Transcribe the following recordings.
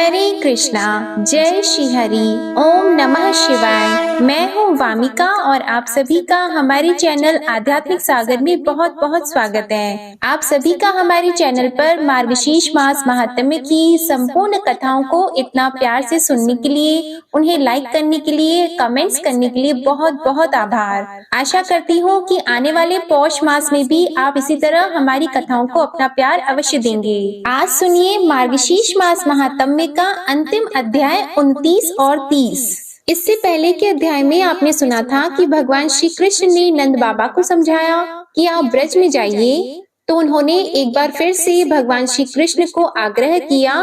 हरे कृष्णा, जय श्री हरि, ओम नमः शिवाय। मैं हूँ वामिका और आप सभी का हमारे चैनल आध्यात्मिक सागर में बहुत बहुत स्वागत है। आप सभी का हमारे चैनल पर मार्गशीर्ष मास महात्म्य की संपूर्ण कथाओं को इतना प्यार से सुनने के लिए, उन्हें लाइक करने के लिए, कमेंट्स करने के लिए बहुत बहुत आभार। आशा करती हूँ कि आने वाले पौष मास में भी आप इसी तरह हमारी कथाओं को अपना प्यार अवश्य देंगे। आज सुनिए मार्गशीर्ष मास महात्म्य का अंतिम अध्याय 29 और 30। इससे पहले के अध्याय में आपने सुना था कि भगवान श्री कृष्ण ने नंद बाबा को समझाया कि आप ब्रज में जाइए, तो उन्होंने एक बार फिर से भगवान श्री कृष्ण को आग्रह किया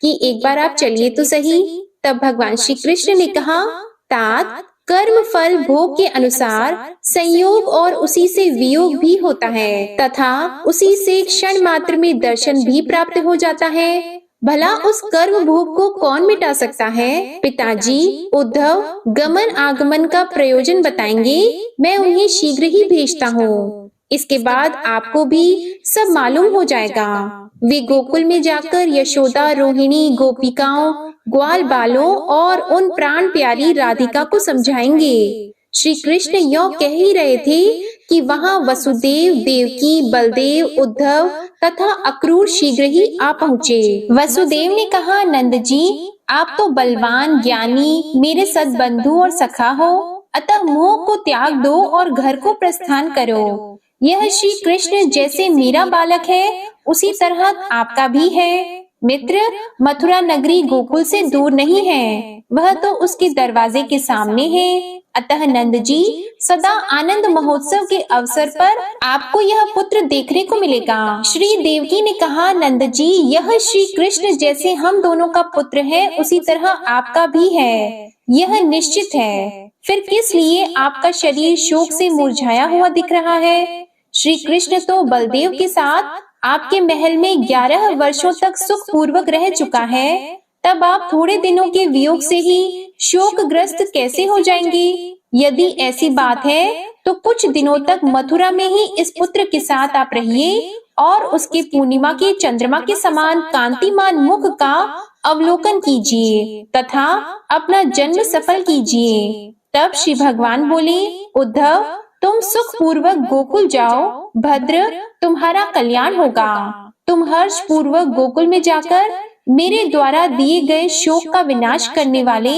कि एक बार आप चलिए तो सही। तब भगवान श्री कृष्ण ने कहा, तात कर्म फल भोग के अनुसार संयोग और उसी से वियोग भी होता है तथा उसी से क्षण मात्र में दर्शन भी प्राप्त हो जाता है। भला उस कर्म भोग को कौन मिटा सकता है? पिताजी उद्धव गमन आगमन का प्रयोजन बताएंगे, मैं उन्हें शीघ्र ही भेजता हूँ। इसके बाद आपको भी सब मालूम हो जाएगा। वे गोकुल में जाकर यशोदा, रोहिणी, गोपिकाओं, ग्वाल बालों और उन प्राण प्यारी राधिका को समझाएंगे। श्री कृष्ण यों कह ही रहे थे कि वहाँ वसुदेव, देवकी, बलदेव, उद्धव तथा अक्रूर शीघ्र ही आ पहुँचे। वसुदेव ने कहा, नंद जी आप तो बलवान, ज्ञानी, मेरे सद्बंधु और सखा हो, अतः मोह को त्याग दो और घर को प्रस्थान करो। यह श्री कृष्ण जैसे मेरा बालक है उसी तरह आपका भी है। मित्र, मथुरा नगरी गोकुल से दूर नहीं है, वह तो उसके दरवाजे के सामने है। अतः नंद जी सदा आनंद महोत्सव के अवसर पर आपको यह पुत्र देखने को मिलेगा। श्री देवकी ने कहा, नंद जी यह श्री कृष्ण जैसे हम दोनों का पुत्र है उसी तरह आपका भी है, यह निश्चित है। फिर किस लिए आपका शरीर शोक से मुरझाया हुआ दिख रहा है? श्री कृष्ण तो बलदेव के साथ आपके महल में 11 वर्षों तक सुख पूर्वक रह चुका है, तब आप थोड़े दिनों के वियोग से ही शोकग्रस्त कैसे हो जाएंगे? यदि ऐसी बात है तो कुछ दिनों तक मथुरा में ही इस पुत्र के साथ आप रहिए और उसके पूर्णिमा के चंद्रमा के समान कांतिमान मुख का अवलोकन कीजिए तथा अपना जन्म सफल कीजिए। तब श्री भगवान बोले, उद्धव तुम सुख पूर्वक गोकुल जाओ, भद्र तुम्हारा कल्याण होगा। तुम हर्ष पूर्वक गोकुल में जाकर मेरे द्वारा दिए गए शोक का विनाश करने वाले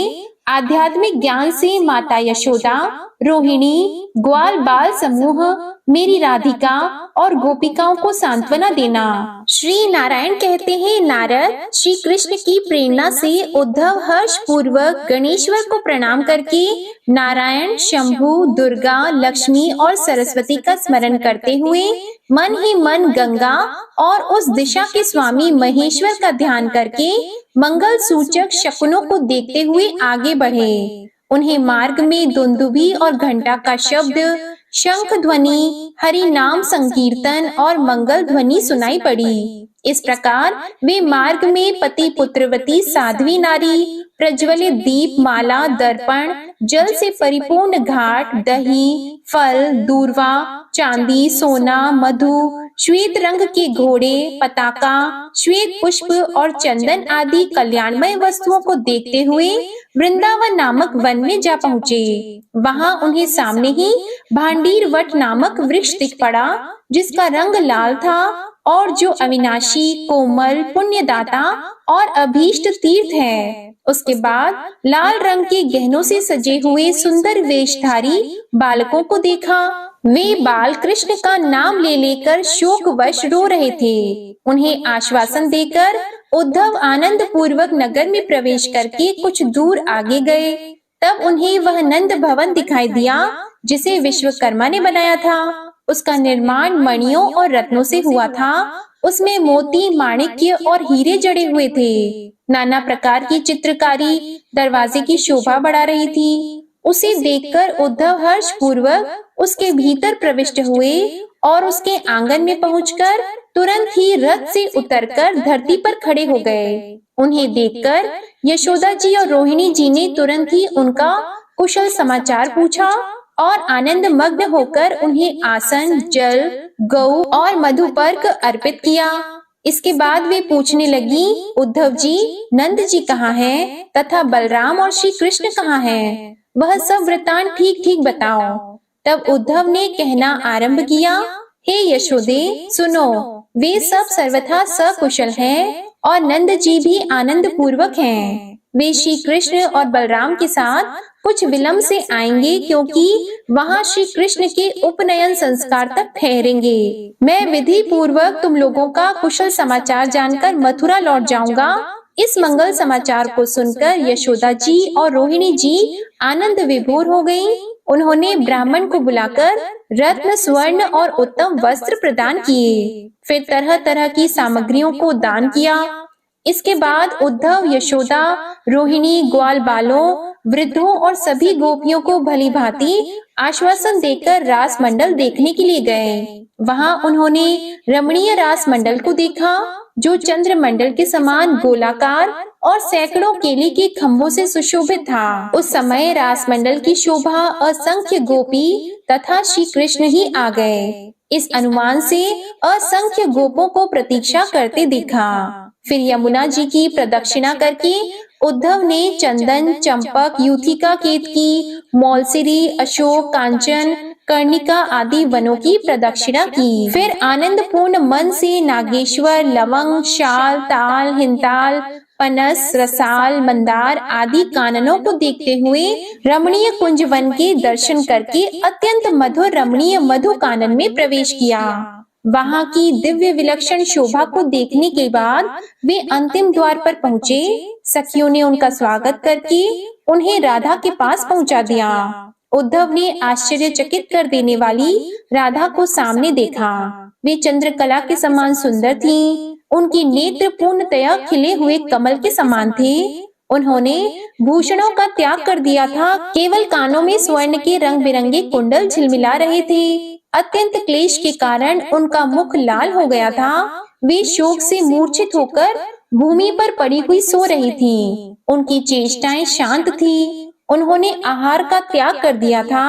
आध्यात्मिक ज्ञान से माता यशोदा, रोहिणी, ग्वाल बाल समूह, मेरी राधिका और गोपिकाओं को सांत्वना देना। श्री नारायण कहते हैं, नारद श्री कृष्ण की प्रेरणा से उद्धव हर्ष पूर्वक गणेश्वर को प्रणाम करके नारायण, शंभु, दुर्गा, लक्ष्मी और सरस्वती का स्मरण करते हुए मन ही मन गंगा और उस दिशा के स्वामी महेश्वर का ध्यान करके मंगल सूचक शकुनों को देखते हुए आगे बढ़े। उन्हें मार्ग में दुंदुभी और घंटा का शब्द, शंख ध्वनि, हरि नाम संकीर्तन और मंगल ध्वनि सुनाई पड़ी। इस प्रकार वे मार्ग में पति पुत्रवती साध्वी नारी, प्रज्वलित दीप माला, दर्पण, जल से परिपूर्ण घाट, दही, फल, दूर्वा, चांदी, सोना, मधु, श्वेत रंग के घोड़े, पताका, श्वेत पुष्प और चंदन आदि कल्याणमय वस्तुओं को देखते हुए वृंदावन नामक वन में जा पहुँचे। वहाँ उन्हें सामने ही भांडीर वट नामक वृक्ष दिख पड़ा, जिसका रंग लाल था और जो अविनाशी, कोमल, पुण्यदाता और अभीष्ट तीर्थ है। उसके बाद लाल रंग के गहनों से सजे हुए सुंदर वेशधारी बालकों को देखा। वे बाल कृष्ण का नाम ले लेकर शोकवश रो रहे थे। उन्हें आश्वासन देकर उद्धव आनंद पूर्वक नगर में प्रवेश करके कुछ दूर आगे गए। तब उन्हें वह नंद भवन दिखाई दिया जिसे विश्वकर्मा ने बनाया था। उसका निर्माण मणियों और रत्नों से हुआ था। उसमें मोती, माणिक्य और हीरे जड़े हुए थे। नाना प्रकार की चित्रकारी दरवाजे की शोभा बढ़ा रही थी। उसे देखकर उद्धव हर्ष पूर्वक उसके भीतर प्रविष्ट हुए और उसके आंगन में पहुंचकर तुरंत ही रथ से उतरकर धरती पर खड़े हो गए। उन्हें देखकर यशोदा जी और रोहिणी जी ने तुरंत ही उनका कुशल समाचार पूछा और आनंद मग्न होकर उन्हें आसन, जल, गौ और मधुपर्क अर्पित किया। इसके बाद वे पूछने लगी, उद्धव जी, नंद जी कहाँ हैं तथा बलराम और श्री कृष्ण कहाँ हैं? वह सब वृतांत ठीक ठीक बताओ। तब उद्धव ने कहना आरंभ किया, हे यशोदे, सुनो, वे सब सर्वथा सकुशल हैं और नंद जी भी आनंद पूर्वक हैं। वे श्री कृष्ण और बलराम के साथ कुछ विलंब से आएंगे, क्योंकि वहाँ श्री कृष्ण के उपनयन संस्कार तक ठहरेंगे। मैं विधि पूर्वक तुम लोगों का कुशल समाचार जानकर मथुरा लौट जाऊंगा। इस मंगल समाचार को सुनकर यशोदा जी और रोहिणी जी आनंद विभोर हो गयीं। उन्होंने ब्राह्मण को बुलाकर रत्न, स्वर्ण और उत्तम वस्त्र प्रदान किए। फिर तरह तरह की सामग्रियों को दान किया। इसके बाद उद्धव यशोदा, रोहिणी, ग्वाल बालों, वृद्धों और सभी गोपियों को भली भांति आश्वासन देकर रास मंडल देखने के लिए गए। वहां उन्होंने रमणीय रास मंडल को देखा, जो चंद्र मंडल के समान गोलाकार और सैकड़ों केले के खंभों से सुशोभित था। उस समय रास मंडल की शोभा असंख्य गोपी तथा श्री कृष्ण ही आ गए। इस अनुमान से असंख्य गोपों को प्रतीक्षा करते देखा। फिर यमुना जी की प्रदक्षिणा करके उद्धव ने चंदन, चंपक, यूथिका केतकी, मौलसिरी, अशोक, कांचन, कर्णिका आदि वनों की प्रदक्षिणा की। फिर आनंद पूर्ण मन से नागेश्वर, लवंग, शाल, ताल, हिंताल, पनस, रसाल, मंदार आदि काननों को देखते हुए रमणीय कुंज वन के दर्शन करके अत्यंत मधुर रमणीय मधु कानन में प्रवेश किया। वहाँ की दिव्य विलक्षण शोभा को देखने के बाद वे अंतिम द्वार पर पहुँचे। सखियों ने उनका स्वागत करके उन्हें राधा के पास पहुँचा दिया। उद्धव ने आश्चर्यचकित कर देने वाली राधा को सामने देखा। वे चंद्रकला के समान सुंदर थीं। उनके नेत्र पूर्णतया खिले हुए कमल के समान थे। उन्होंने भूषणों का त्याग कर दिया था। केवल कानों में स्वर्ण के रंग बिरंगे कुंडल झिलमिला रहे थे। अत्यंत क्लेश के कारण उनका मुख लाल हो गया था। वे शोक से मूर्छित होकर भूमि पर पड़ी हुई सो रही थीं। उनकी चेष्टाएं शांत थीं। उन्होंने आहार का त्याग कर दिया था।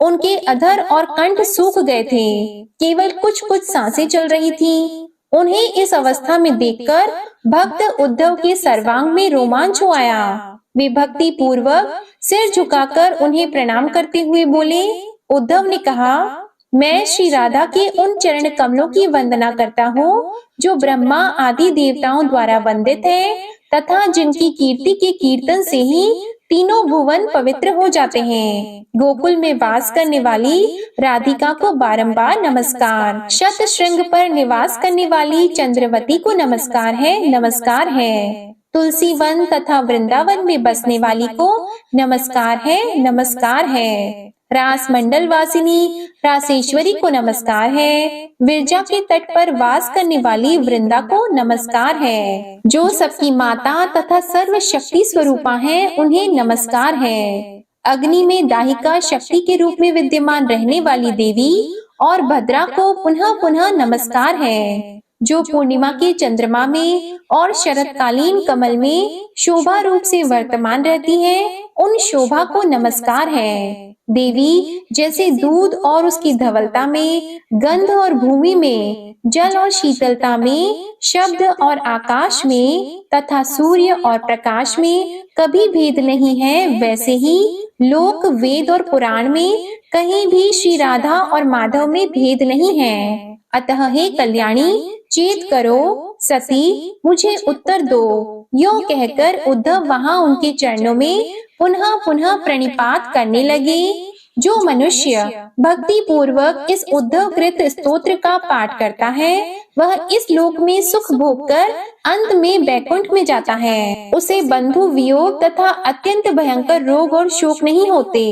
उनके अधर और कंठ सूख गए थे। केवल कुछ कुछ सांसें चल रही थीं। उन्हें इस अवस्था में देखकर भक्त उद्धव के सर्वांग में रोमांच हो आया। वे भक्ति पूर्वक सिर झुकाकर उन्हें प्रणाम करते हुए बोले। उद्धव ने कहा, मैं श्री राधा के उन चरण कमलों की वंदना करता हूँ जो ब्रह्मा आदि देवताओं द्वारा वंदित है तथा जिनकी कीर्ति के कीर्तन से ही तीनों भुवन पवित्र हो जाते हैं। गोकुल में वास करने वाली राधिका को बारंबार नमस्कार। शत श्रृंग पर निवास करने वाली चंद्रवती को नमस्कार है, नमस्कार है। तुलसी वन तथा वृंदावन में बसने वाली को नमस्कार है, नमस्कार है। रास मंडल वासिनी रासेश्वरी को नमस्कार है। विरजा के तट पर वास करने वाली वृंदा को नमस्कार है। जो सबकी माता तथा सर्व शक्ति स्वरूपा है, उन्हें नमस्कार है। अग्नि में दाहिका शक्ति के रूप में विद्यमान रहने वाली देवी और भद्रा को पुनः पुनः नमस्कार है। जो पूर्णिमा के चंद्रमा में और शरतकालीन कमल में शोभा रूप से वर्तमान रहती है, उन शोभा को नमस्कार है। देवी जैसे दूध और उसकी धवलता में, गंध और भूमि में, जल और शीतलता में, शब्द और आकाश में तथा सूर्य और प्रकाश में कभी भेद नहीं है, वैसे ही लोक, वेद और पुराण में कहीं भी श्री राधा और माधव में भेद नहीं है। अतः हे कल्याणी, चेत करो, सती, मुझे उत्तर दो। यूं कहकर उद्धव वहां उनके चरणों में पुनः पुनः प्रणिपात करने लगे। जो मनुष्य भक्ति पूर्वक इस उद्धव कृत स्तोत्र का पाठ करता है, वह इस लोक में सुख भोग कर अंत में बैकुंठ में जाता है। उसे बंधु वियोग तथा अत्यंत भयंकर रोग और शोक नहीं होते।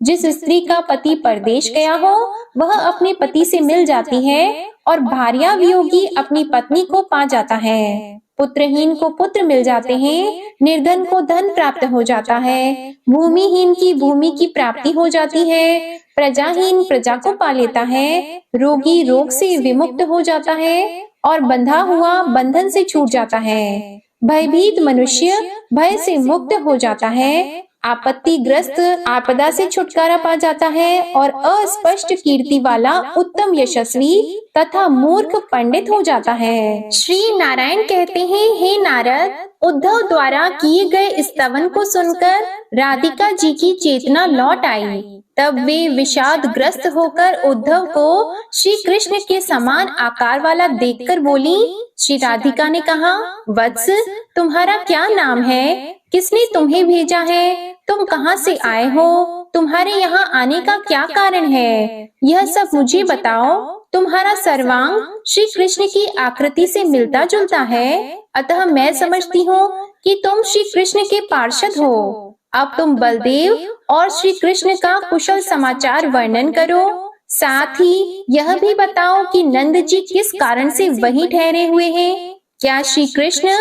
जिस स्त्री का पति परदेश गया हो, वह अपने पति से मिल जाती है और भार्या वियोगी अपनी पत्नी को पा जाता है। पुत्रहीन को पुत्र मिल जाते हैं, निर्धन को धन प्राप्त हो जाता है, भूमिहीन की भूमि की प्राप्ति हो जाती है, प्रजाहीन प्रजा को पा लेता है, रोगी रोग से विमुक्त हो जाता है और बंधा हुआ बंधन से छूट जाता है। भयभीत मनुष्य भय से मुक्त हो जाता है। आपत्तिग्रस्त आपदा से छुटकारा पा जाता है और अस्पष्ट कीर्ति वाला उत्तम यशस्वी तथा मूर्ख पंडित हो जाता है। श्री नारायण कहते हैं, हे नारद, उद्धव द्वारा किए गए स्तवन को सुनकर राधिका जी की चेतना लौट आई। तब वे विषादग्रस्त होकर उद्धव को श्री कृष्ण के समान आकार वाला देखकर बोली। श्री राधिका ने कहा, वत्स, तुम्हारा क्या नाम है? किसने तुम्हें भेजा है? तुम कहाँ से आए हो? तुम्हारे यहाँ आने का क्या कारण है? यह सब मुझे बताओ। तुम्हारा सर्वांग श्री कृष्ण की आकृति से मिलता जुलता है, अतः मैं समझती हूँ कि तुम श्री कृष्ण के पार्षद हो। अब तुम बलदेव और श्री कृष्ण का कुशल समाचार वर्णन करो। साथ ही यह भी बताओ कि नंद जी किस कारण से वहीं ठहरे हुए हैं। क्या श्री कृष्ण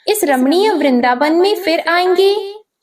इस रमणीय वृंदावन में फिर आएंगे?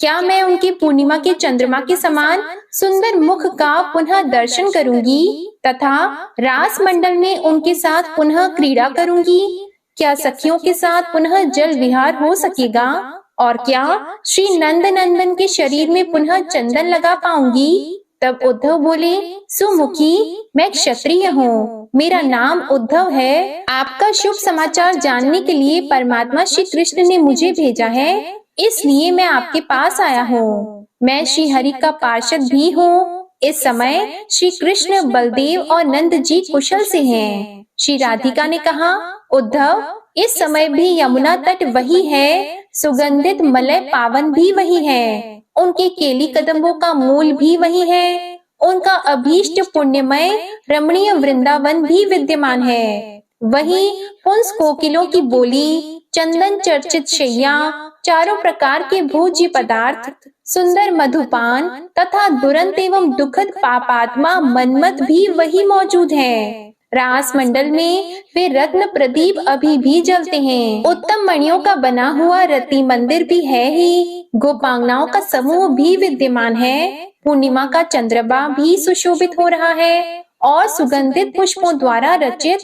क्या मैं उनके पूर्णिमा के चंद्रमा के समान सुंदर मुख का पुनः दर्शन करूंगी तथा रास मंडल में उनके साथ पुनः क्रीड़ा करूंगी? क्या सखियों के साथ पुनः जल विहार हो सकेगा? और क्या श्री नंद नंदन के शरीर में पुनः चंदन लगा पाऊंगी? तब उद्धव बोले, सुमुखी, मैं क्षत्रिय हूँ, मेरा नाम उद्धव है। आपका शुभ समाचार जानने के लिए परमात्मा श्री कृष्ण ने मुझे भेजा है, इसलिए मैं आपके पास आया हूँ। मैं श्री हरि का पार्षद भी हूँ। इस समय श्री कृष्ण, बलदेव और नंद जी कुशल से हैं। श्री राधिका ने कहा, उद्धव, इस समय भी यमुना तट वही है, सुगंधित मलय पावन भी वही है, उनके केली कदम्बों का मूल भी वही है, उनका अभीष्ट पुण्यमय रमणीय वृंदावन भी विद्यमान है। वही पुंस कोकिलों की बोली, चंदन चर्चित शैया, चारों प्रकार के भोज्य पदार्थ, सुंदर मधुपान तथा दुरंत एवं दुखद पापात्मा मन्मथ भी वही मौजूद है। रास मंडल में वे रत्न प्रदीप अभी भी जलते हैं। उत्तम मणियों का बना हुआ रति मंदिर भी है ही। गोपांगनाओं का समूह भी विद्यमान है। पूर्णिमा का चंद्रमा भी सुशोभित हो रहा है और सुगंधित पुष्पों द्वारा रचित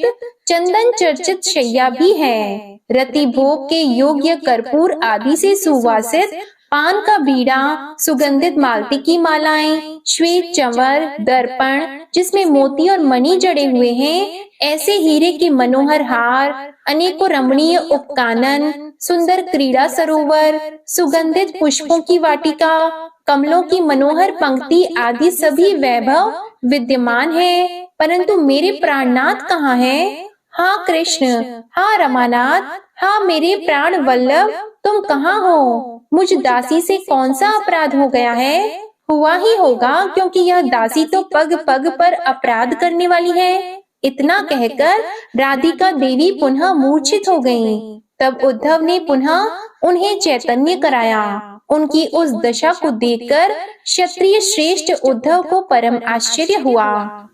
चंदन चर्चित शैया भी है। रति भोग के योग्य कर्पूर आदि से सुवासित पान का बीड़ा, सुगंधित मालती की मालाएं, श्वेत चंवर, दर्पण जिसमें मोती और मणि जड़े हुए हैं, ऐसे हीरे के मनोहर हार, अनेकों रमणीय उपकानन, सुंदर क्रीड़ा सरोवर, सुगंधित पुष्पों की वाटिका, कमलों की मनोहर पंक्ति आदि सभी वैभव विद्यमान है। परंतु मेरे प्राणनाथ कहाँ हैं? हाँ कृष्ण, हाँ रमानाथ, हाँ मेरे प्राण वल्लभ, तुम कहाँ हो? मुझ दासी से कौन सा अपराध हो गया है? हुआ ही होगा, क्योंकि यह दासी तो पग पग पर अपराध करने वाली है। इतना कहकर राधिका देवी पुनः मूर्छित हो गईं। तब उद्धव ने पुनः उन्हें चैतन्य कराया। उनकी उस दशा को देखकर क्षत्रिय श्रेष्ठ उद्धव को परम आश्चर्य हुआ।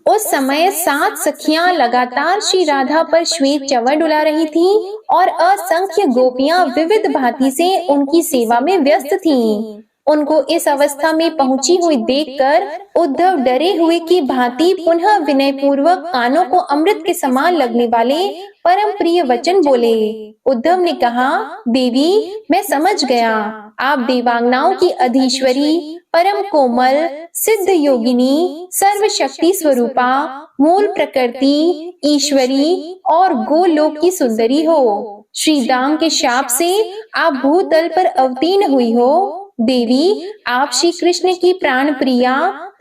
उस समय 7 सखियां लगातार श्री राधा पर श्वेत चंवर डुला रही थीं और असंख्य गोपियां विविध भांति से उनकी सेवा में व्यस्त थीं। उनको इस अवस्था में पहुंची हुई देखकर उद्धव डरे हुए की भांति पुनः विनय पूर्वक कानों को अमृत के समान लगने वाले परम प्रिय वचन बोले। उद्धव ने कहा, देवी, मैं समझ गया, आप देवांगनाओं की अधीश्वरी, परम कोमल, सिद्ध योगिनी, सर्वशक्ति स्वरूपा, मूल प्रकृति, ईश्वरी और गोलोक की सुंदरी हो। श्री दाम के शाप से आप भूतल पर अवतीर्ण हुई हो। देवी, आप श्री कृष्ण की प्राण प्रिया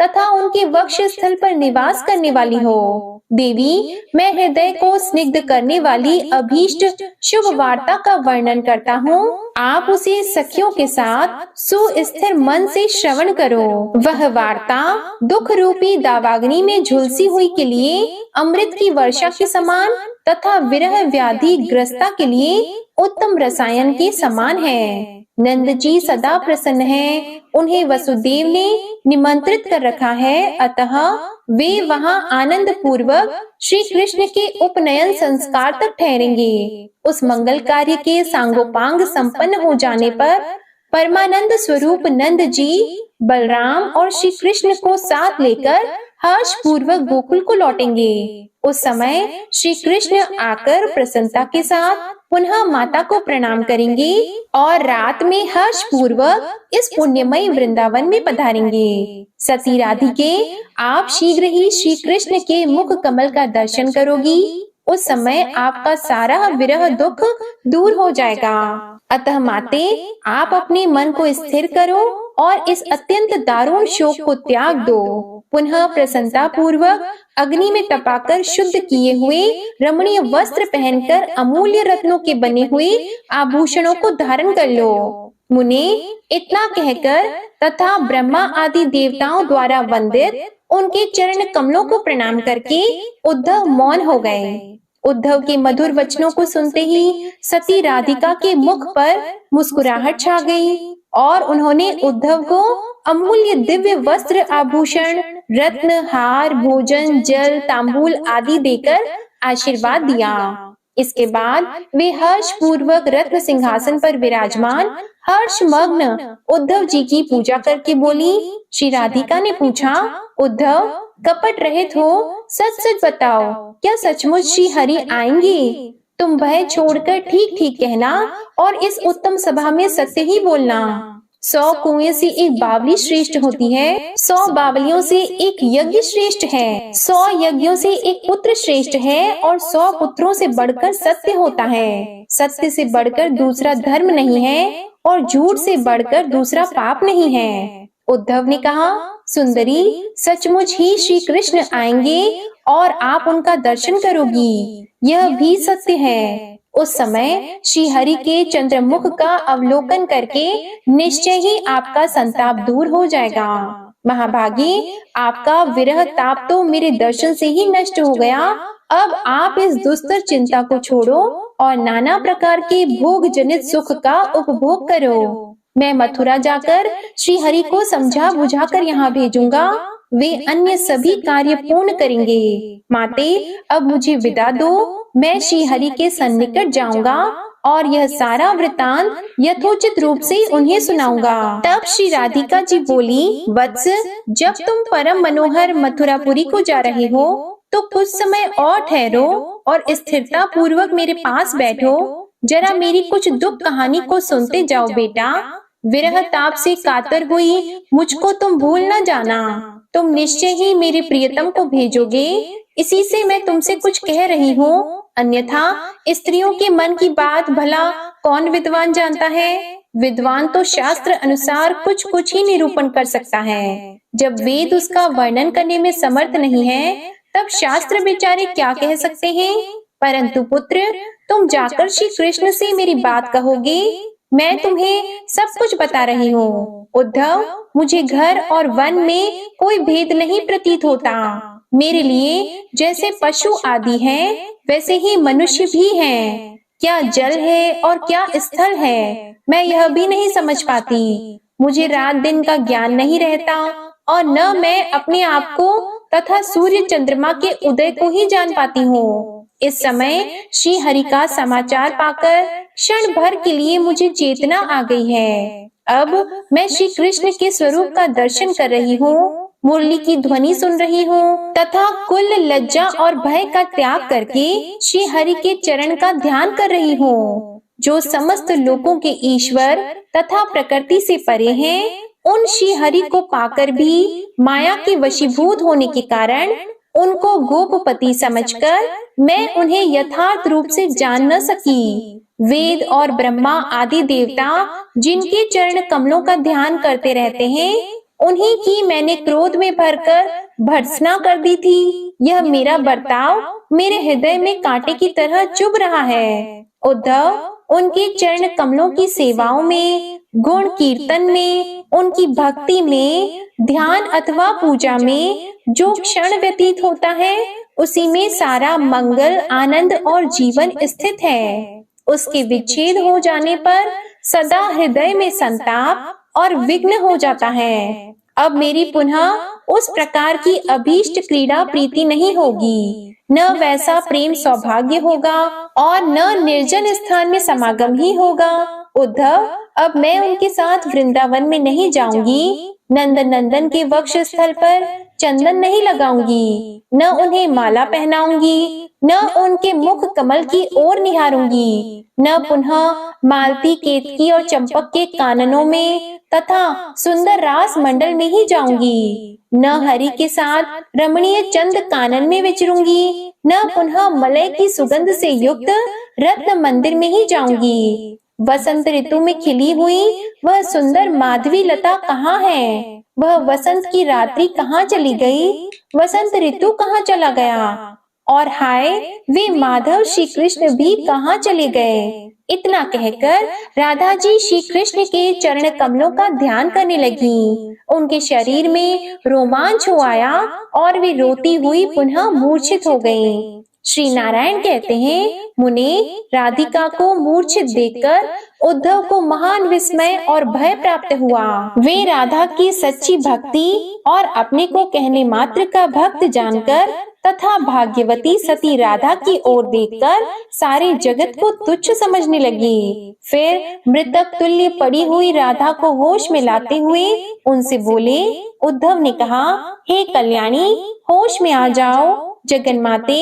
तथा उनके वक्ष स्थल पर निवास करने वाली हो। देवी, मैं हृदय को स्निग्ध करने वाली अभीष्ट शुभ वार्ता का वर्णन करता हूँ। आप उसे सखियों के साथ सुस्थिर मन से श्रवण करो। वह वार्ता दुख रूपी दावाग्नि में झुलसी हुई के लिए अमृत की वर्षा के समान तथा विरह व्याधि ग्रस्ता के लिए उत्तम रसायन के समान है। नंद जी सदा प्रसन्न हैं, उन्हें वसुदेव ने निमंत्रित कर रखा है, अतः वे वहां आनंद पूर्वक श्री कृष्ण के उपनयन संस्कार तक ठहरेंगे। उस मंगल कार्य के सांगोपांग संपन्न हो जाने पर परमानंद स्वरूप नंद जी बलराम और श्री कृष्ण को साथ लेकर हर्ष पूर्वक गोकुल को लौटेंगे। उस समय श्री कृष्ण आकर प्रसन्नता के साथ पुनः माता को प्रणाम करेंगे और रात में हर्ष पूर्वक इस पुण्यमयी वृंदावन में पधारेंगे। सती राधिके, आप शीघ्र ही श्री कृष्ण के मुख कमल का दर्शन करोगी। उस समय आपका सारा विरह दुख दूर हो जाएगा। अतः माते, आप अपने मन को स्थिर करो और इस अत्यंत दारुण शोक को त्याग दो। पुनः प्रसन्नता पूर्वक अग्नि में तपाकर शुद्ध किए हुए रमणीय वस्त्र पहनकर अमूल्य रत्नों के बने हुए आभूषणों को धारण कर लो। मुने, इतना कहकर तथा ब्रह्मा आदि देवताओं द्वारा वंदित उनके चरण कमलों को प्रणाम करके उद्धव मौन हो गए। उद्धव के मधुर वचनों को सुनते ही सती राधिका के मुख पर मुस्कुराहट छा गई और उन्होंने उद्धव को अमूल्य दिव्य वस्त्र, आभूषण, रत्न, हार, भोजन, जल, तांबूल आदि देकर आशीर्वाद दिया। इसके बाद वे हर्ष पूर्वक रत्न सिंहासन पर विराजमान हर्षमग्न उद्धव जी की पूजा करके बोली। श्री राधिका ने पूछा, उद्धव, कपट रहित हो, सच सच बताओ, क्या सचमुच श्री हरि आएंगे? तुम भय छोड़कर ठीक ठीक कहना और इस उत्तम सभा में सत्य ही बोलना। 100 कुएं से एक बावली श्रेष्ठ होती है, 100 बावलियों से एक यज्ञ श्रेष्ठ है, 100 यज्ञों से एक पुत्र श्रेष्ठ है और 100 पुत्रों से बढ़कर सत्य होता है। सत्य से बढ़कर दूसरा धर्म नहीं है और झूठ से बढ़कर दूसरा पाप नहीं है। उद्धव ने कहा, सुंदरी, सचमुच ही श्री कृष्ण आएंगे और आप उनका दर्शन करोगी, यह भी सत्य है। उस समय श्री हरि के चंद्रमुख का अवलोकन करके निश्चय ही आपका संताप दूर हो जाएगा। महाभागी, आपका विरह ताप तो मेरे दर्शन से ही नष्ट हो गया। अब आप इस दुस्तर चिंता को छोड़ो और नाना प्रकार के भोग जनित सुख का उपभोग करो। मैं मथुरा जाकर श्री हरि को समझा बुझाकर यहाँ भेजूंगा, वे अन्य सभी कार्य पूर्ण करेंगे। माते, अब मुझे विदा दो, मैं श्री हरि के सन्निकट जाऊंगा और यह सारा वृतांत यथोचित रूप से उन्हें सुनाऊंगा। तब श्री राधिका जी बोली, वत्स, जब तुम परम मनोहर मथुरापुरी को जा रहे हो तो कुछ समय और ठहरो और स्थिरता पूर्वक मेरे पास बैठो। जरा मेरी कुछ दुख कहानी को सुनते जाओ बेटा। विरह ताप से कातर हुई मुझको तुम भूल न जाना। तुम निश्चय ही मेरे प्रियतम को भेजोगे, इसी से मैं तुमसे कुछ कह रही हूँ। अन्यथा स्त्रियों के मन की बात भला कौन विद्वान जानता है? विद्वान तो शास्त्र अनुसार कुछ कुछ ही निरूपण कर सकता है। जब वेद उसका वर्णन करने में समर्थ नहीं है, तब शास्त्र बेचारे क्या कह सकते हैं? परंतु पुत्र, तुम जाकर श्री कृष्ण से मेरी बात कहोगे, मैं तुम्हें सब कुछ बता रही हूँ। उद्धव, मुझे घर और वन में कोई भेद नहीं प्रतीत होता। मेरे लिए जैसे पशु आदि हैं, वैसे ही मनुष्य भी हैं। क्या जल है और क्या स्थल है, मैं यह भी नहीं समझ पाती। मुझे रात दिन का ज्ञान नहीं रहता और न मैं अपने आप को तथा सूर्य चंद्रमा के उदय को ही जान पाती हूँ। इस समय श्री हरि का समाचार पाकर क्षण भर के लिए मुझे चेतना आ गई है। अब मैं श्री कृष्ण के स्वरूप का दर्शन कर रही हूँ, मुरली की ध्वनि सुन रही हूँ तथा कुल, लज्जा और भय का त्याग करके श्री हरि के चरण का ध्यान कर रही हूँ। जो समस्त लोकों के ईश्वर तथा प्रकृति से परे हैं, उन श्री हरि को पाकर भी माया के वशीभूत होने के कारण उनको गोपपति समझकर मैं उन्हें यथार्थ रूप से जान न सकी। वेद और ब्रह्मा आदि देवता जिनके चरण कमलों का ध्यान करते रहते हैं, उन्हीं की मैंने क्रोध में भरकर भर्त्सना कर दी थी। यह मेरा बर्ताव मेरे हृदय में कांटे की तरह चुभ रहा है। उद्धव, उनके चरण कमलों की सेवाओं में, गुण कीर्तन में, उनकी भक्ति में, ध्यान अथवा पूजा में जो क्षण व्यतीत होता है, उसी में सारा मंगल, आनंद और जीवन स्थित है। उसके विच्छेद हो जाने पर सदा हृदय में संताप और विघ्न हो जाता है। अब मेरी पुनः उस प्रकार की अभीष्ट क्रीड़ा प्रीति नहीं होगी, न वैसा प्रेम सौभाग्य होगा और न निर्जन स्थान में समागम ही होगा। उद्धव, अब मैं उनके साथ वृंदावन में नहीं जाऊंगी, नंद नंदन के वक्ष स्थल पर चंदन नहीं लगाऊंगी, न उन्हें माला पहनाऊंगी न उनके मुख कमल की ओर निहारूंगी, न पुनः मालती, केतकी और चंपक के काननों में तथा सुंदर रास मंडल में ही जाऊंगी, न हरि के साथ रमणीय चंद कानन में विचरूंगी, न पुनः मलय की सुगंध से युक्त रत्न मंदिर में ही जाऊंगी। वसंत ऋतु में खिली हुई वह सुंदर माधवी लता कहाँ है? वह वसंत की रात्रि कहाँ चली गई? वसंत ऋतु कहाँ चला गया? और हाय, वे माधव श्री कृष्ण भी कहाँ चले गए? इतना कहकर राधा जी श्री कृष्ण के चरण कमलों का ध्यान करने लगी। उनके शरीर में रोमांच हो आया और वे रोती हुई पुनः मूर्छित हो गईं। श्री नारायण कहते हैं, मुने, राधिका को मूर्छित देखकर उद्धव को महान विस्मय और भय प्राप्त हुआ। वे राधा की सच्ची भक्ति और अपने को कहने मात्र का भक्त जानकर तथा भाग्यवती सती राधा की ओर देखकर सारे जगत को तुच्छ समझने लगी। फिर मृतक तुल्य पड़ी हुई राधा को होश में लाते हुए उनसे बोले। उद्धव ने कहा, हे कल्याणी, होश में आ जाओ। जगन्माते,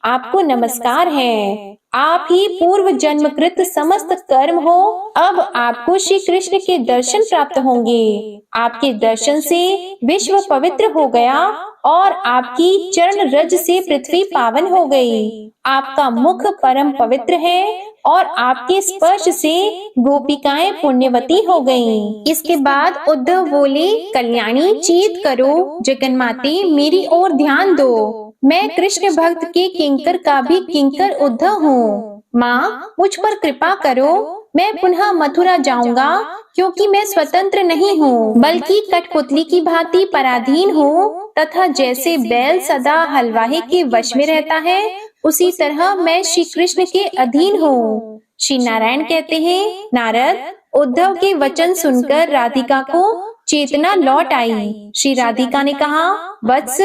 आपको नमस्कार है। आप ही पूर्व जन्मकृत समस्त कर्म हो। अब आपको श्री कृष्ण के दर्शन प्राप्त होंगे। आपके दर्शन से विश्व पवित्र हो गया और आपकी चरण रज से पृथ्वी पावन हो गई। आपका मुख परम पवित्र है और आपके स्पर्श से गोपिकाएं पुण्यवती हो गईं। इसके बाद उद्धव बोले, कल्याणी, चेत करो। जगन्माते, मेरी ओर ध्यान दो। मैं कृष्ण भक्त के किंकर का भी किंकर उद्धव हूँ। माँ, मुझ पर कृपा करो। मैं पुनः मथुरा जाऊंगा, क्योंकि मैं स्वतंत्र नहीं हूँ, बल्कि कठपुतली की भांति पराधीन हूँ। तथा जैसे बैल सदा हलवाही के वश में रहता है, उसी तरह मैं श्री कृष्ण के अधीन हूँ। श्री नारायण कहते हैं, नारद, उद्धव के वचन सुनकर राधिका को चेतना लौट आई। श्री राधिका ने कहा, वत्स,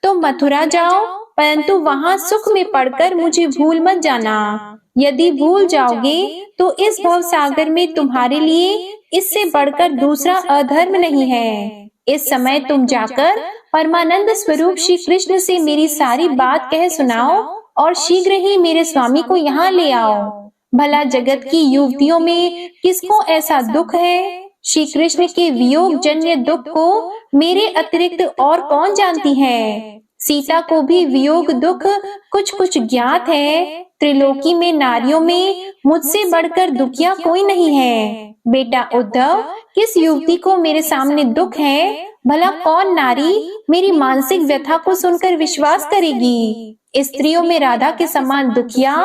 तो मथुरा जाओ, परंतु वहाँ सुख में पड़कर मुझे भूल मत जाना। यदि भूल जाओगे तो इस भव सागर में तुम्हारे लिए इससे बढ़कर दूसरा अधर्म नहीं है। इस समय तुम जाकर परमानंद स्वरूप श्री कृष्ण से मेरी सारी बात कह सुनाओ और शीघ्र ही मेरे स्वामी को यहाँ ले आओ। भला जगत की युवतियों में किसको ऐसा दुख है? श्री कृष्ण के वियोग जन्य दुख को मेरे अतिरिक्त और कौन जानती है? सीता को भी वियोग दुख कुछ कुछ ज्ञात है। त्रिलोकी में नारियों में मुझसे बढ़कर दुखिया कोई नहीं है। बेटा उद्धव, किस युवती को मेरे सामने दुख है? भला कौन नारी मेरी मानसिक व्यथा को सुनकर विश्वास करेगी? स्त्रियों में राधा के समान दुखिया,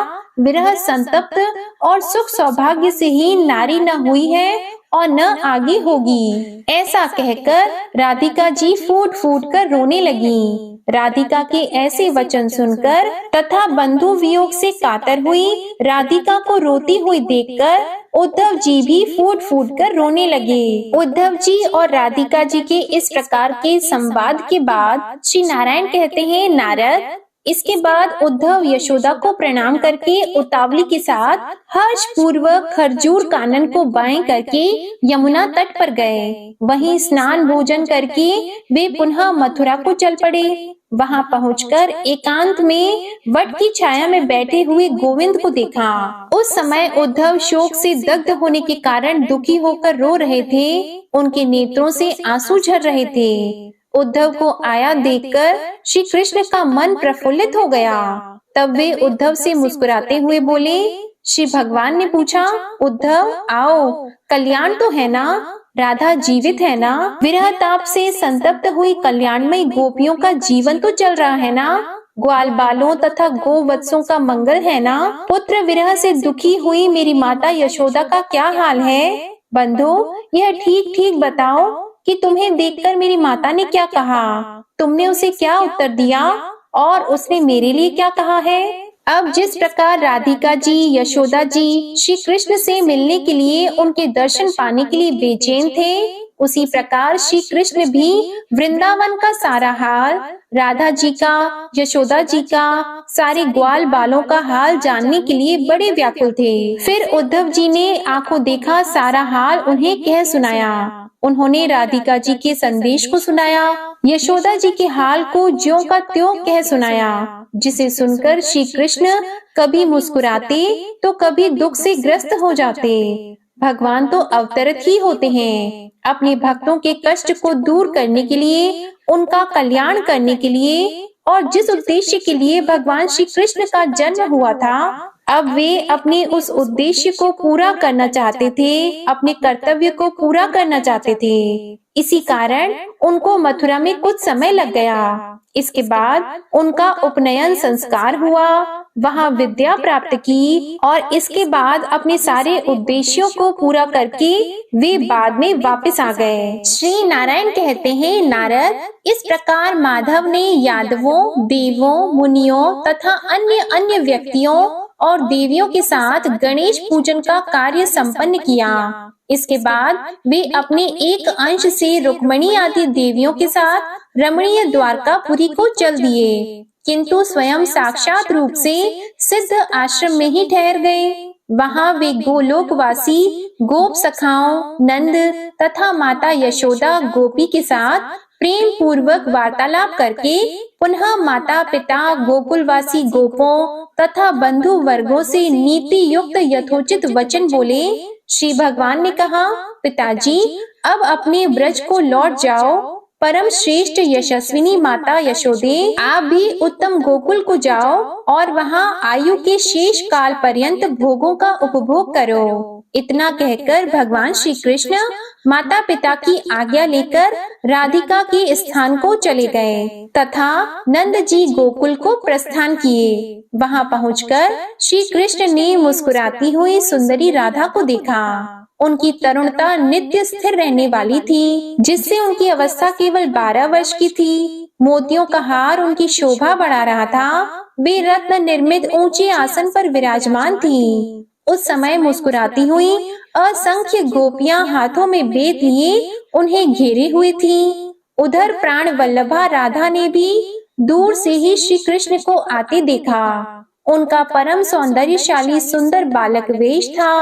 विरह संतप्त और सुख सौभाग्य से ही नारी न हुई है और न आगे होगी। ऐसा कहकर राधिका जी फूट फूट कर रोने लगी। राधिका के ऐसे वचन सुनकर तथा बंधु वियोग से कातर हुई राधिका को रोती हुई देखकर उद्धव जी भी फूट फूट कर रोने लगे। उद्धव जी और राधिका जी के इस प्रकार के संवाद के बाद श्री नारायण कहते हैं, नारद, इसके बाद उद्धव यशोदा को प्रणाम करके उतावली के साथ हर्ष पूर्वक खरजूर कानन को बाएं करके यमुना तट पर गए। वहीं स्नान भोजन करके वे पुनः मथुरा को चल पड़े। वहां पहुंचकर एकांत में वट की छाया में बैठे हुए गोविंद को देखा। उस समय उद्धव शोक से दग्ध होने के कारण दुखी होकर रो रहे थे। उनके नेत्रों से आंसू झर रहे थे। उद्धव को आया देखकर श्री कृष्ण का मन प्रफुल्लित हो गया। तब वे उद्धव से मुस्कुराते हुए बोले। श्री भगवान ने पूछा, उद्धव, आओ, कल्याण तो है ना? राधा जीवित है ना? विरह ताप से संतप्त हुई कल्याणमयी गोपियों का जीवन तो चल रहा है ना? ग्वाल बालों तथा गोवत्सों का मंगल है ना? पुत्र विरह से दुखी हुई मेरी माता यशोदा का क्या हाल है? बंधु, यह ठीक ठीक बताओ कि तुम्हें देखकर मेरी माता ने क्या कहा? तुमने उसे क्या उत्तर दिया और उसने मेरे लिए क्या कहा है? अब जिस प्रकार राधिका जी, यशोदा जी श्री कृष्ण से मिलने के लिए, उनके दर्शन पाने के लिए बेचैन थे, उसी प्रकार श्री कृष्ण भी वृंदावन का सारा हाल, राधा जी का, यशोदा जी का, सारे ग्वाल बालों का हाल जानने के लिए बड़े व्याकुल थे। फिर उद्धव जी ने आंखों देखा सारा हाल उन्हें कह सुनाया। उन्होंने राधिका जी के संदेश को सुनाया यशोदा जी के हाल को ज्यों का त्यों कह सुनाया, जिसे सुनकर श्री कृष्ण कभी मुस्कुराते तो कभी दुख से ग्रस्त हो जाते। भगवान तो अवतरित ही होते हैं, अपने भक्तों के कष्ट को दूर करने के लिए, उनका कल्याण करने के लिए, और जिस उद्देश्य के लिए भगवान श्री कृष्ण का जन्म हुआ था, अब वे अपने उस उद्देश्य को पूरा करना चाहते थे, अपने कर्तव्य को पूरा करना चाहते थे। इसी कारण उनको मथुरा में कुछ समय लग गया। इसके बाद उनका उपनयन संस्कार हुआ, वहाँ विद्या प्राप्त की, और इसके बाद अपने सारे उद्देश्यों को पूरा करके वे बाद में वापस आ गए। श्री नारायण कहते हैं, नारद, इस प्रकार माधव ने यादवों, देवों, मुनियों तथा अन्य व्यक्तियों और देवियों के साथ गणेश पूजन का कार्य संपन्न किया। इसके बाद वे अपने एक अंश से रुक्मणी आदि देवियों के साथ रमणीय द्वारकापुरी को चल दिए, किंतु स्वयं साक्षात रूप से सिद्ध आश्रम में ही ठहर गए। वहाँ वे गोलोकवासी गोप सखाओं, नंद तथा माता यशोदा गोपी के साथ प्रेम पूर्वक वार्तालाप करके पुनः माता पिता, गोकुलवासी गोपों तथा बंधु वर्गों से नीति युक्त यथोचित वचन बोले। श्री भगवान ने कहा, पिताजी, अब अपने ब्रज को लौट जाओ। परम श्रेष्ठ यशस्विनी माता यशोदे, आप भी उत्तम गोकुल को जाओ और वहाँ आयु के शेष काल पर्यंत भोगों का उपभोग करो। इतना कहकर भगवान श्री कृष्ण माता पिता की आज्ञा लेकर राधिका के स्थान को चले गए तथा नंद जी गोकुल को प्रस्थान किए। वहाँ पहुंचकर श्री कृष्ण ने मुस्कुराती हुई सुंदरी राधा को देखा। उनकी तरुणता नित्य स्थिर रहने वाली थी, जिससे उनकी अवस्था केवल 12 वर्ष की थी। मोतियों का हार उनकी शोभा बढ़ा रहा था। वे रत्न निर्मित ऊंचे आसन पर विराजमान थी। उस समय मुस्कुराती हुई असंख्य गोपियां हाथों में बेत लिए उन्हें घेरे हुई थी। उधर प्राण वल्लभा राधा ने भी दूर से ही श्री कृष्ण को आते देखा। उनका परम सौंदर्यशाली सुंदर बालक वेश था।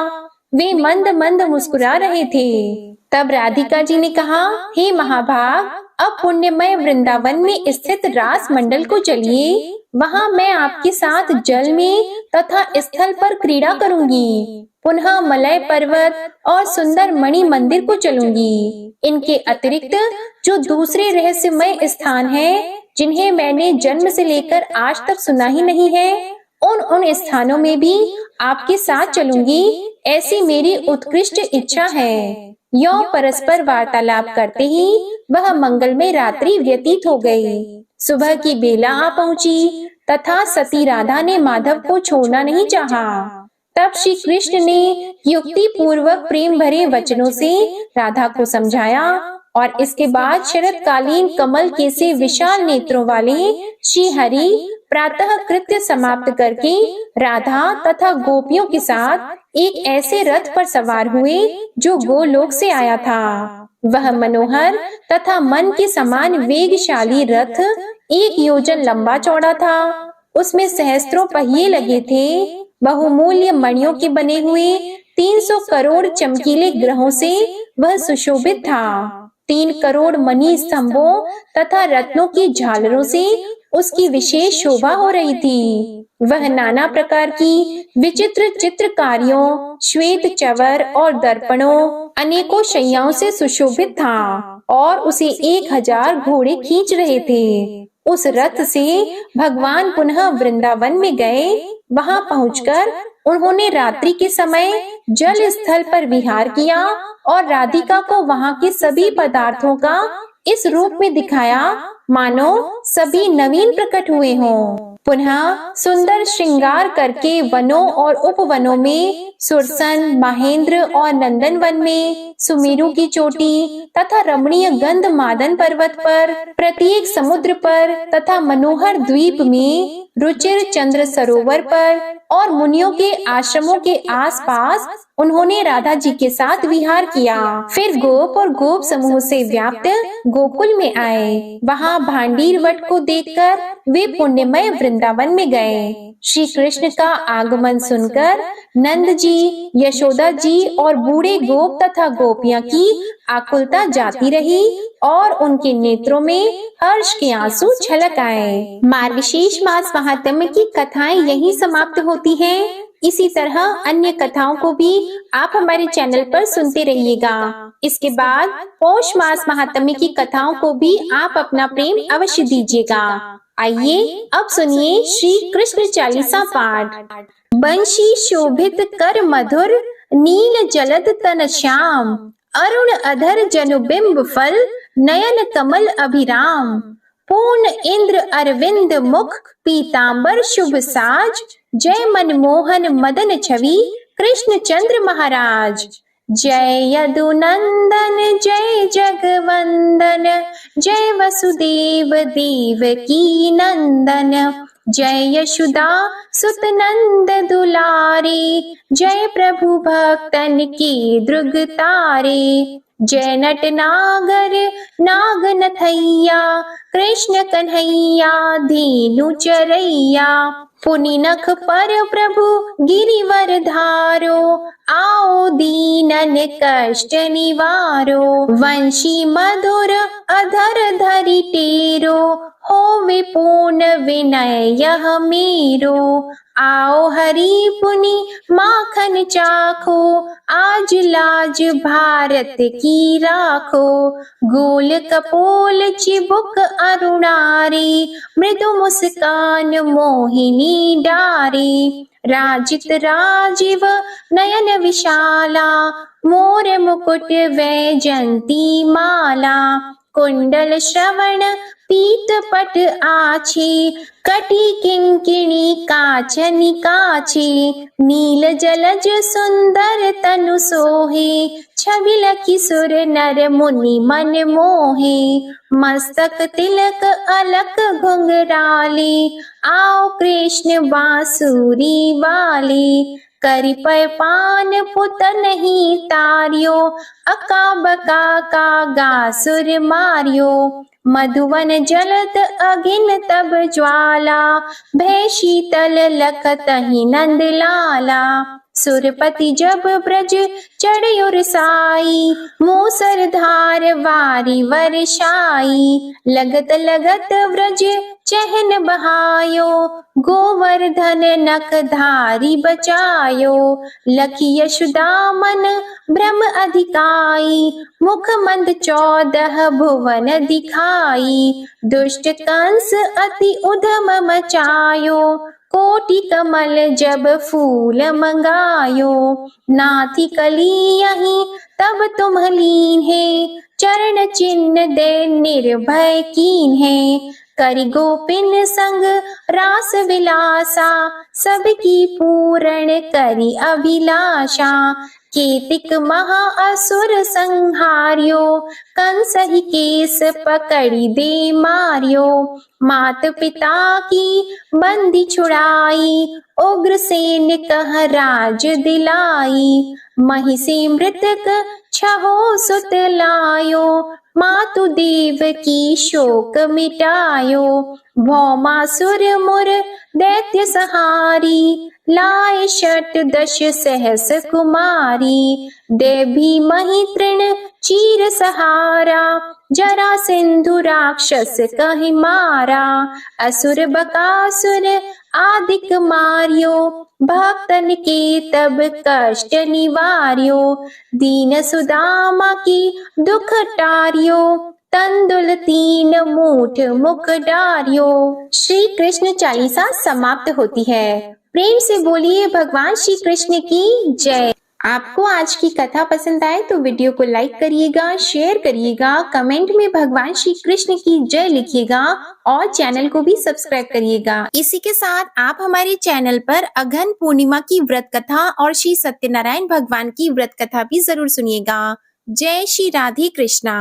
वे मंद मंद मुस्कुरा रहे थे। तब राधिका जी ने कहा, हे महाभाग, अब पुण्यमय वृंदावन में स्थित रास मंडल को चलिए। वहाँ मैं आपके साथ जल में तथा स्थल पर क्रीड़ा करूंगी। पुनः मलय पर्वत और सुंदर मणि मंदिर को चलूंगी। इनके अतिरिक्त जो दूसरे रहस्यमय स्थान हैं, जिन्हें मैंने जन्म से लेकर आज तक सुना ही नहीं है, उन स्थानों में भी आपके साथ चलूंगी। ऐसी मेरी उत्कृष्ट इच्छा है। यों परस्पर वार्तालाप करते ही वह मंगलमय रात्रि व्यतीत हो गई। सुबह की बेला आ पहुंची तथा सती राधा ने माधव को छोड़ना नहीं चाहा। तब श्री कृष्ण ने युक्ति पूर्वक प्रेम भरे वचनों से राधा को समझाया और इसके बाद शरतकालीन कमल के से विशाल नेत्रों वाले श्री हरि प्रातः कृत्य समाप्त करके राधा तथा गोपियों के साथ एक ऐसे रथ पर सवार हुए जो गोलोक से आया था। वह मनोहर तथा मन के समान वेगशाली रथ 1 योजन लंबा चौड़ा था। उसमें सहस्त्रों पहिए लगे थे। बहुमूल्य मणियों के बने हुए 300 करोड़ चमकीले ग्रहों से वह सुशोभित था। 3 करोड़ मणि स्तंभों तथा रत्नों की झालरों से उसकी विशेष शोभा हो रही थी। वह नाना प्रकार की विचित्र चित्रकारियों, श्वेत चवर और दर्पणों, अनेकों शैयाओं से सुशोभित था और उसे 1000 घोड़े खींच रहे थे। उस रथ से भगवान पुनः वृंदावन में गए। वहां पहुंचकर उन्होंने रात्रि के समय जल स्थल पर विहार किया और राधिका को वहां के सभी पदार्थों का इस रूप में दिखाया मानो सभी नवीन प्रकट हुए हों। पुनः सुंदर श्रृंगार करके वनों और उपवनों में, सुरसन, महेंद्र और नंदन वन में, सुमेरु की चोटी तथा रमणीय गंध मादन पर्वत पर, प्रत्येक समुद्र पर तथा मनोहर द्वीप में, रुचिर चंद्र सरोवर पर और मुनियों के आश्रमों के आसपास उन्होंने राधा जी के साथ विहार किया। फिर गोप और गोप समूह से व्याप्त गोकुल में आए। वहाँ भांडीर वट को देखकर वे पुण्यमय वृंदावन में गए। श्री कृष्ण का आगमन सुनकर नंद जी, यशोदा जी और बूढ़े गोप तथा गोपियां की आकुलता जाती रही और उनके नेत्रों में हर्ष के आंसू छलक आए। मार्गशीर्ष मास महात्म्य की कथाएं यहीं समाप्त होती हैं। इसी तरह अन्य कथाओं को भी आप हमारे चैनल पर सुनते रहिएगा। इसके बाद पौष मास महात्म्य की कथाओं को भी आप अपना प्रेम अवश्य दीजिएगा। आइए अब सुनिए श्री कृष्ण चालीसा पाठ। बंशी शोभित कर मधुर, नील जलद तन श्याम, अरुण अधर जनुबिंब फल, नयन कमल अभिराम। पूर्ण इंद्र अरविंद मुख, पीतांबर शुभ साज, जय मनमोहन मदन छवि, कृष्ण चंद्र महाराज। जय यदुनंदन जय जगवंदन, जय वसुदेव देवकी नंदन, जय यशोदा सुत नंद दुलारे, जय प्रभु भक्तन की दृग तारे। जय नट नागर नाग नथैया, कृष्ण कन्हैया धेनु चरैया। पुनि नख पर प्रभु गिरिवर धारो, आओ दीनन कष्ट निवारो। वंशी मधुर अधर धरि टेरो, होवे पूर्ण विनय यह मेरो। आओ हरि पुनि माखन चाखो, आज लाज भारत की राखो। गोल कपोल चिबुक अरुणारी, मृदु मुस्कान मोहिनी डारी। राजित राजीव नयन विशाला, मोर मुकुट वैजंती माला। कुंडल श्रवण पीत पट आछी, कटी किंकिणी काचनि काछी। नील जलज सुंदर तनु सोहे, छबि लखि सुर नर मुनि मन मोहे। मस्तक तिलक अलक घुंघराले, आओ कृष्ण बांसुरी वाले। करि पय पान पुत नहीं तारियो, अका बका का गासुर मारियो। मधुवन जलत अगिन तब ज्वाला, भय शीतल लखतहि नंद लाला। सुरपति जब ब्रज चढ़ साई, मूसर धार वारी वर्षाई। लगत लगत व्रज चहन बहायो, गोवर्धन नख धारी बचायो। लखी यशोदा मन भ्रम अधिकाई, मुख मंद 14 भुवन दिखाई। दुष्ट कंस अति उधम मचायो, कोटि कमल जब फूल मंगायो। नाथी कली यहीं तब तुम लीन है, चरण चिन्ह दे निर्भय कीन है। करि गोपिन संग रास विलासा, सबकी पूर्ण करि अभिलाषा। केतिक महा असुर संहार्यो, कंस ही केस पकड़ी दे मारियो। मात पिता की बंदी छुड़ाई, उग्रसेन कह राज दिलाई। महिषी मृतक छहो सुत लायो, मातु देव की शोक मिटायो। भौमासुर मुर दैत्य सहारी, लाए 68 सहस कुमारी। देवी मही तृण चीर सहारा, जरा सिंधु राक्षस कहि मारा। असुर बकासुर आदिक मारियो, भक्तन के तब कष्ट निवार्यो। दीन सुदामा की दुख टारियो, तंदुल 3 मूठ मुख डारियो। श्री कृष्ण चालीसा समाप्त होती है। प्रेम से बोलिए भगवान श्री कृष्ण की जय। आपको आज की कथा पसंद आए तो वीडियो को लाइक करिएगा, शेयर करिएगा, कमेंट में भगवान श्री कृष्ण की जय लिखिएगा और चैनल को भी सब्सक्राइब करिएगा। इसी के साथ आप हमारे चैनल पर अघन पूर्णिमा की व्रत कथा और श्री सत्यनारायण भगवान की व्रत कथा भी जरूर सुनिएगा। जय श्री राधे कृष्णा।